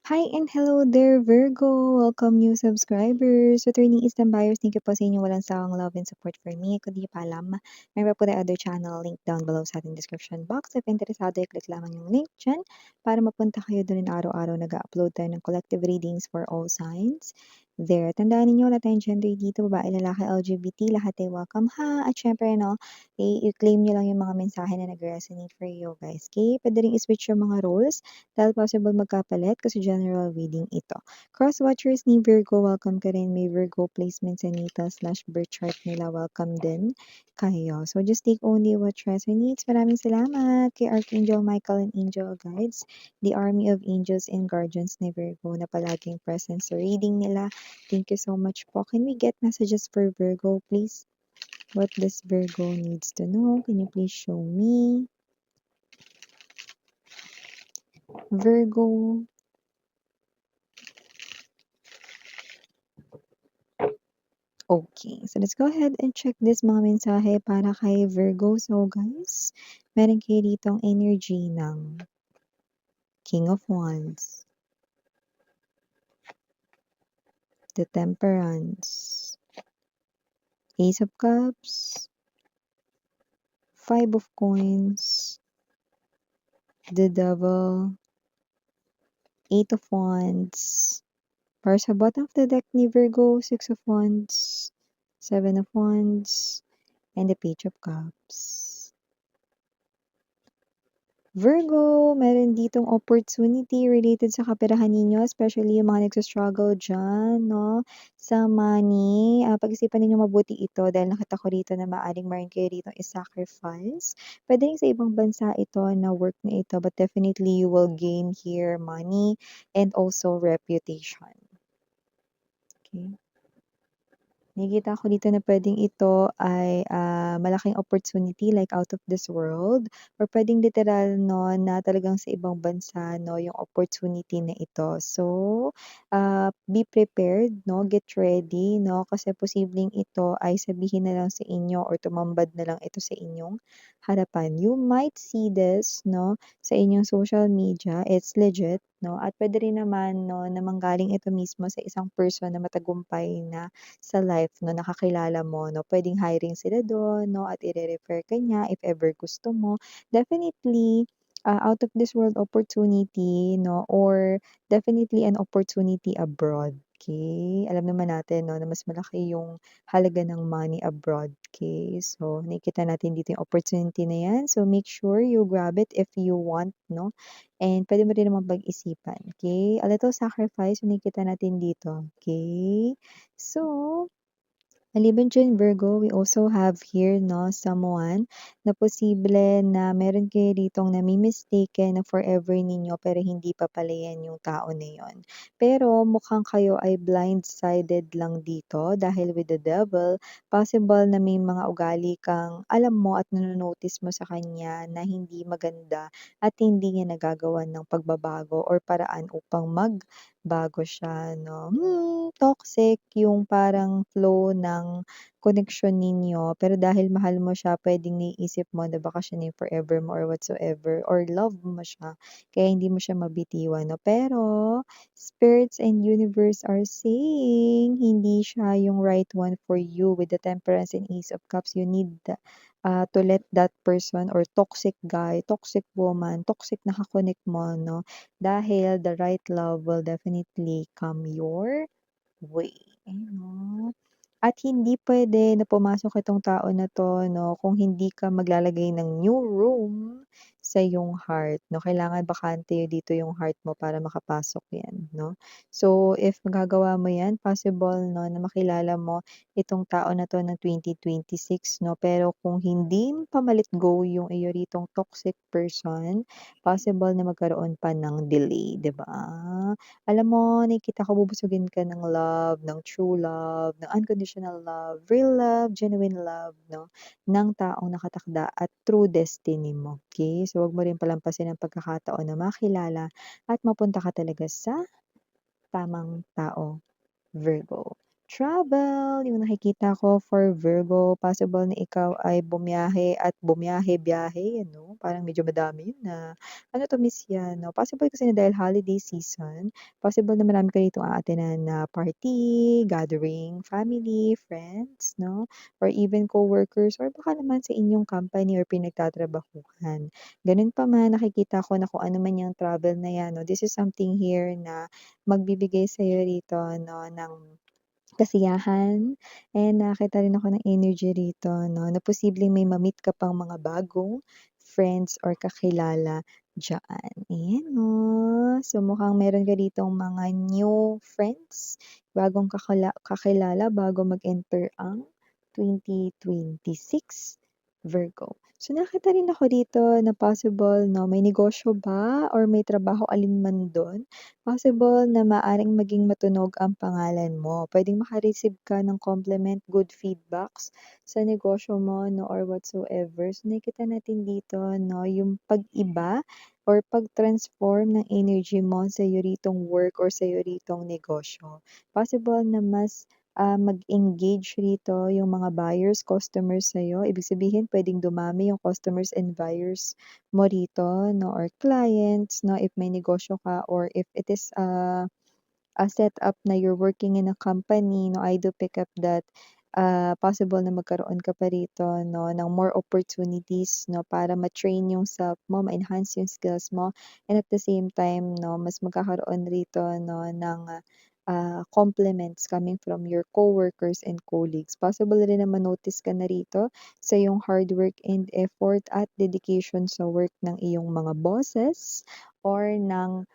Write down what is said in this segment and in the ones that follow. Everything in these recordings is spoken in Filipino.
Hi and hello there, Virgo! Welcome new subscribers! Returning Eastern buyers, thank you po sa inyong walang sawang love and support for me. Kung di pa alam, meron po tayo other channel link down below sa ating description box. If interesado, i-click lamang yung link dyan para mapunta kayo doon araw-araw nag-upload tayo ng collective readings for all signs. There, tandaan ninyo, wala tayong gender dito, babae, lalaki, LGBT, lahat ay welcome ha. At syempre, no, i-claim nyo lang yung mga mensahe na nag-resonate for you guys. Okay? Pwede rin i-switch yung mga roles dahil possible magkapalit kasi general reading ito. Cross-watchers ni Virgo, welcome ka rin. May Virgo placement sa natal/birth chart nila, welcome din kayo. So just take only what resonates. Maraming salamat kay Archangel Michael and Angel Guides, the army of angels and guardians ni Virgo na palaging present sa reading nila. Thank you so much po. Can we get messages for Virgo, please? What does Virgo needs to know? Can you please show me? Virgo. Okay, so let's go ahead and check this mga mensahe para kay Virgo. So guys, meron kayo ditong energy ng King of Wands, the Temperance, Ace of Cups, Five of Coins, the Devil, Eight of Wands. Para sa bottom of the deck ni Virgo, Six of Wands, Seven of Wands, and the Page of Cups. Virgo, meron ditong opportunity related sa kaperahan ninyo, especially yung mga nagsa-struggle diyan, 'no, sa money. Pag-isipan ninyo mabuti ito dahil nakita ko rito na maaaring meron kayo ritong i-sacrifice. Puwede rin sa ibang bansa ito na work na ito, but definitely you will gain here money and also reputation. Okay. Nakikita ko dito na puwedeng ito ay, malaking opportunity like out of this world or puwedeng literal 'no, na talagang sa ibang bansa 'no, yung opportunity na ito. So, be prepared 'no, get ready 'no, kasi posibleng ito ay sabihin na lang sa inyo or tumambad na lang ito sa inyong harapan. You might see this 'no, sa inyong social media, it's legit 'no, at puwede rin naman 'no, na manggaling ito mismo sa isang person na matagumpay na sa life 'no, nakakilala mo 'no, puwedeng hiring sila do'n 'no, at ire-refer ka niya if ever gusto mo. Definitely, out of this world opportunity 'no, or definitely an opportunity abroad, okay. Alam naman natin 'no, na mas malaki yung halaga ng money abroad, okay. So, nakikita natin dito yung opportunity na 'yan, so make sure you grab it if you want 'no, and puwede mo rin namang pag-isipan, okay. A little sacrifice yung nakikita natin dito, okay. So, maliban diyan Virgo, we also have here 'no, someone na posible na meron kayo ditong nami-mistaken na forever ninyo pero hindi pa pala 'yan yung tao na 'yon. Pero mukhang kayo ay blindsided lang dito dahil with the devil, possible na may mga ugali kang alam mo at nano-notice mo sa kanya na hindi maganda at hindi niya nagagawan ng pagbabago or paraan upang magbago siya 'no. Toxic yung parang flow ng connection ninyo, pero dahil mahal mo siya puwedeng naiisip mo na baka siya na yung forever mo or whatsoever or love mo siya, kaya hindi mo siya mabitiwan 'no. Pero spirits and universe are saying hindi siya yung right one for you with the Temperance and Ace of Cups. You need to let that person or toxic guy, toxic woman, toxic na ka-connect mo 'no, dahil the right love will definitely come your way, no? At hindi puwede na pumasok itong tao na 'to 'no, kung hindi ka maglalagay ng new room sa iyong heart 'no. Kailangan bakante dito yung heart mo para makapasok 'yan 'no. So, if magagawa mo 'yan, possible 'no, na makilala mo itong tao na 'to ng 2026 'no. Pero kung hindi pa ma-let go yung iyo ritong toxic person, possible na magkaroon pa ng delay, 'di ba? Alam mo nakikita ko bubusugin ka ng love, ng true love, ng unconditional love, real love, genuine love 'no, ng taong nakatakda at true destiny mo, okey? So, 'wag mo rin palampasin ang pagkakataon na makilala at mapunta ka talaga sa tamang tao, Virgo. Travel, yung nakikita ko for Virgo, possible na ikaw ay bumiyahe at bumiyahe-biyahe ano, parang medyo madami yun, ano 'to Miss yan 'no. Possible kasi na dahil holiday season, possible na marami ka ditong a-attenan na party, gathering, family, friends 'no, or even coworkers or baka naman sa inyong company or pinagtatrabahuhan. Ganun pa man, nakikita ko na kung ano man yang travel na yan 'no, this is something here na magbibigay sa'yo rito 'no ng kasiyahan, and nakakita rin ako ng energy rito 'no, na posibleng may ma-meet ka pang mga bagong friends or kakilala diyaan. Ayan 'no, so mukhang meron ka ditong mga new friends, bagong kakilala bago mag-enter ang 2026, Virgo. So nakita rin ako dito na possible 'no, may negosyo ba or may trabaho alinman dun. Possible na maaring maging matunog ang pangalan mo. Puwedeng maka-receive ka ng compliment, good feedbacks sa negosyo mo 'no or whatsoever. So nakikita natin dito 'no, yung pag-iba or pag-transform ng energy mo sa ritong work or sa ritong negosyo. Possible na mas, mag-engage rito yung mga buyers, customers sa'yo. Ibig sabihin puwedeng dumami yung customers and buyers mo rito 'no or clients 'no, if may negosyo ka or if it is a setup na you're working in a company 'no, I do pick up that, possible na magkaroon ka pa rito 'no ng more opportunities 'no para ma-train yung self mo, ma-enhance yung skills mo, and at the same time 'no, mas magkakaroon rito 'no ng, compliments coming from your coworkers and colleagues. Possible rin na ma-notice ka na rito sa iyong hard work and effort at dedication sa work ng iyong mga bosses or ng,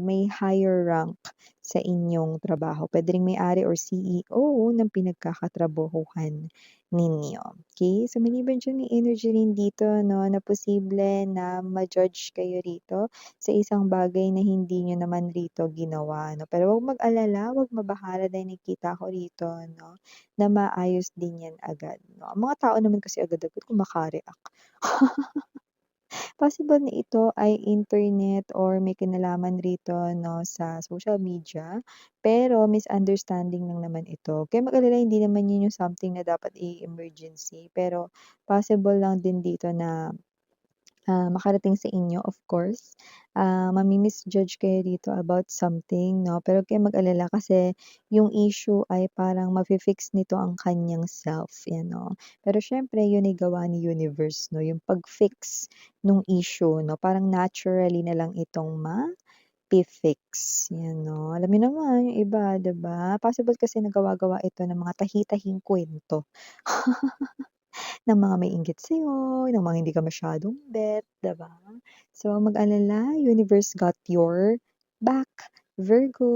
may higher rank sa inyong trabaho. Puwede ring may-ari or CEO ng pinagkakatrabahuhan ninyo, okey? So maliban diyan may energy rin dito 'no na posible na ma-judge kayo rito sa isang bagay na hindi niyo naman rito ginawa 'no. Pero huwag mag-alala, huwag mabahala dahil nakikita ko rito 'no na maayos din yan agad 'no. Ang mga tao naman kasi agad-agad kumaka-react. Possible na ito ay internet or may kinalaman rito 'no sa social media, pero misunderstanding lang naman ito. Kaya mag-alala hindi naman yun yung something na dapat i-emergency, pero possible lang din dito na makarating sa inyo of course. Mami-misjudge kayo dito about something 'no, pero huwag kayong mag-alala kasi yung issue ay parang mafi-fix nito ang kanyang self, 'yan 'no. Pero siyempre yun ay gawa ni universe 'no, yung pag-fix nung issue 'no, parang naturally na lang itong mafi-fix, 'yan 'no. Alam niyo naman yung iba 'di ba, possible kasi na gawa-gawa ito ng mga tahi-tahing kuwento. Ng mga may inggit sa'yo, ng mga hindi ka masyadong bet, 'di ba? So, wag mag-alala, universe got your back, Virgo.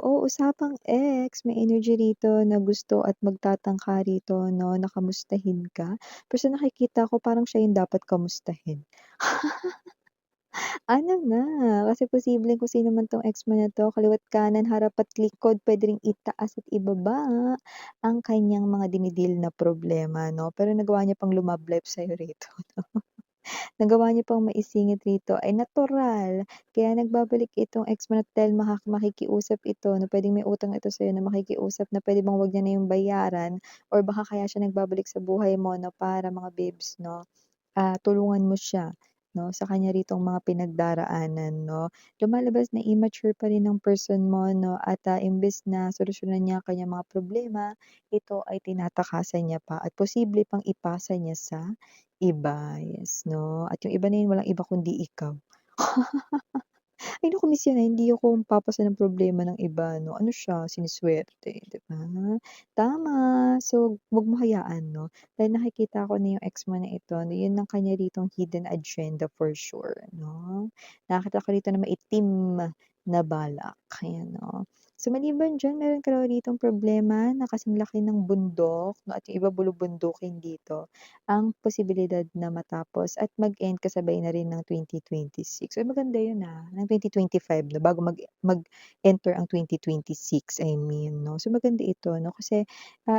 Oh, usapang ex, may energy rito na gusto at magtatangka rito 'no, na kamustahin ka. Pero sa nakikita ko parang siya yung dapat kamustahin. Ano na, kasi posibleng kung sino man 'tong ex mo na 'to, kaliwa't kanan, harap at likod, puwede ring itaas at ibaba ang kanyang mga dinidil na problema 'no, pero nagawa niya pang love life sa'yo rito 'no. Nagawa niya pang maisingit rito ay natural, kaya nagbabalik itong ex mo na dahil makikiusap ito na puwedeng may utang ito sa'yo na makikiusap na puwede bang wag niya na yung bayaran or baka kaya siya nagbabalik sa buhay mo 'no, para mga babes 'no, tulungan mo siya 'no, sa kanya ritong mga pinagdaraanan 'no. Lumalabas na immature pa rin ang person mo 'no at, imbes na solusyonan niya ang kanyang mga problema, ito ay tinatakasan niya pa at posible pang ipasa niya sa iba, yes 'no. At yung iba na yun walang iba kundi ikaw. Ay naku miss yan, hindi ako magpapasa ng problema ng iba 'no, ano siya sinusuwerte, 'di ba? Tama, so wag mo hayaan 'no, dahil nakikita ko na yung ex mo na ito na yun ang kanya ritong hidden agenda for sure 'no. Nakita ko rito na maitim na balak, ayan 'no. So maliban diyan meron ka raw ditong problema na kasing laki ng bundok 'no, at yung iba bulubundukin dito ang posibilidad na matapos at mag-end kasabay na rin ng 2026. Uy, maganda yun, ng 2025 na bago mag-enter ang 2026, I mean 'no. So maganda ito 'no, kasi,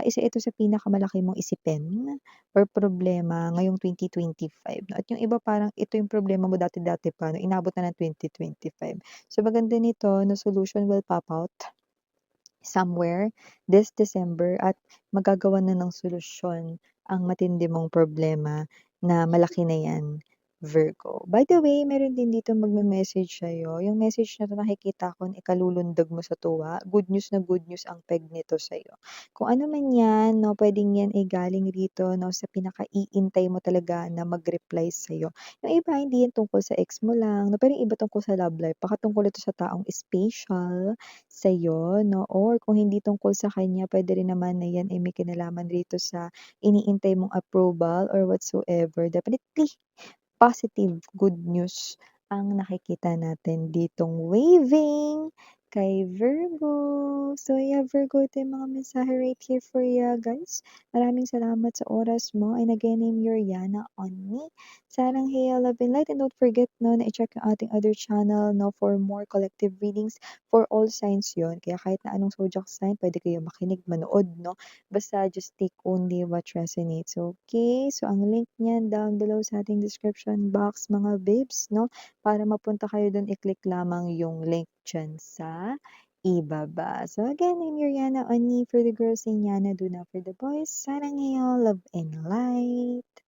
isa ito sa pinakamalaki mong isipin or problema ngayong 2025 'no, at yung iba parang ito yung problema mo dati-dati pa 'no, inabot na ng 2025. So maganda nito na solution will pop out somewhere this December at magagawan na ng solusyon ang matindi mong problema na malaki na 'yan, Virgo. By the way, meron din dito magme-message sa'yo, yung message na 'to nakikita ko na ikalulundag mo sa tuwa, good news ang peg nito sa'yo. Kung ano man 'yan 'no, puwedeng 'yan ay galing rito 'no, sa pinakaiintay mo talaga na mag-reply sa'yo. Yung iba hindi 'yan tungkol sa ex mo lang 'no, pero yung iba tungkol sa love life, baka tungkol ito sa taong special sa'yo 'no, or kung hindi tungkol sa kanya puwede rin naman na 'yan ay may kinalaman rito sa iniintay mong approval or whatsoever. Definitely positive good news ang nakikita natin ditong waving kay Virgo. So yeah, Virgo, ito yung mga mensahe right here for you guys. Maraming salamat sa oras mo and again, I'm Yoriana on me. Sarang Heya Love and Light and don't forget no, na i-check yung ating other channel no, for more collective readings for all signs yon. Kaya kahit na anong zodiac sign, pwede kayo makinig, manood, no? Basta just take only what resonates, okay? So, ang link niyan down below sa ating description box, mga babes, no? Para mapunta kayo dun, i-click lamang yung link dyan sa ibaba. So, again, I'm Yuriana Oni for the girls in Yana, Duna for the boys. Sarang love and light.